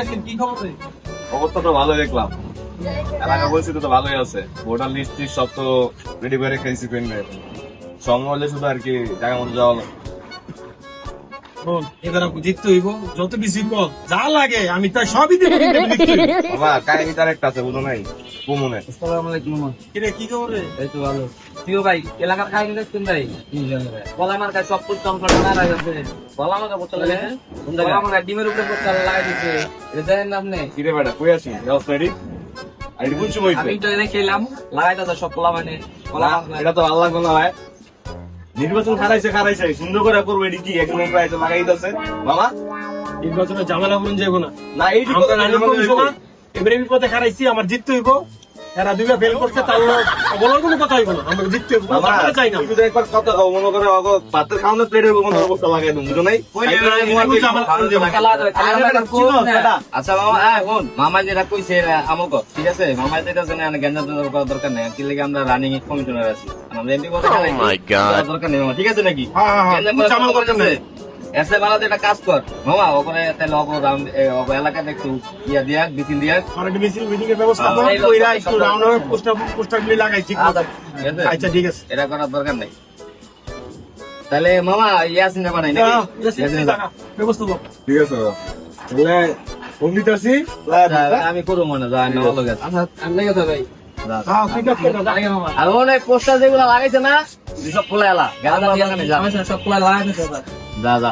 আছেন, কি খবর রে? অবস্থা তো ভালো দেখলাম। এলাকা বলছি তো ভালোই আছে। ভোটার লিস্ট সব তো রেডি করে রেখেছি পেন্ডে। সময় হলে শুধু আর কি জায়গা মতো যাওয়া হলো। শোন, এবার আপনি জিততে হইব, যত কিছু কর যা লাগে আমি তাই সবই দেবো, কিন্তু আমি জিততে হইব। বাবা কাহিনী তার একটা আছে বুঝো নাই কুমনে। আসসালামু আলাইকুম মামা। কিরে, কি খবর রে? এই তো ভালো। প্রিয় ভাই, এলাকার খাই দেখছেন ভাই? বলা আমার কাছে সব করতে না লাগাইছে। বলা আমাকে বোতল লাগে। বলা আমার ডিমের উপরে বোতল লাগাই দিছে। এটা জানেন না আপনি? কিরে বেটা কই আছি ব্যবস্থা রেডি আর কোন সময় আমি তো এনে খেলাম, লাগাইতা তো সব পোলা মানে। বলা আমার এটা তো ভালো লাগবে না ভাই। নির্বাচন খারাইছে সুন্দর করে করবো এটি কি একদম প্রায় তো লাগাই দিতেছে মামা। নির্বাচনে ঝামেলা করুন যাবো না। না এইটি আমরা রানিং কমিশনার, এবারে বিপদে খারাইছি, আমার জিততে হইব। এরা দুইটা ফেল করছে, তার বলার কোনো কথা হইব না, আমরা জিততে হইব। মামা আমরা চাই না। শুধু একবার কথা কও মনে করে ভাতের খাওয়ানোর প্লেটের মতো অবস্থা লাগাই দেবো বুঝো নাই। আচ্ছা বাবা, হ্যাঁ শোন, মামা যেটা কইছে আমাকে ঠিক আছে, মামা যেটা জানে গেঞ্জাম করার দরকার নেই, কি লাগে আমরা রানিং কমিশনার আছি, আমরা এমপি পদে দরকার নেই মামা, ঠিক আছে নাকি? গেঞ্জাম করার কোনো দরকার নেই। এসে ভালো একটা কাজ কর মামা, ওপরে তাহলে রাউন্ড এলাকা দেখছো ইয়া দিয়া বিচিন দিয়া আর একটা মিছিল মিটিং এর ব্যবস্থা করো, কইরা একটু রাউন্ড পোস্টার গুলি লাগাইছি। আচ্ছা ঠিক আছে। এটা করার দরকার নেই। তাহলে মামা ইয়াসিন বানাই নাকি? ইয়াসিন যা। ব্যবস্থা করো। ঠিক আছে তাহলে অমৃত আছি আমি করবো মনে হয় না, ভালো গেছে। আমি লেগে যাবে ভাই। হ্যাঁ, ঠিক আছে, মামা। আর অনেক পোস্টার যেগুলো লাগাইছে না, সব খোলা এলা গেলা দিয়ে যা সব খোলা লাগাইছে। যা যা।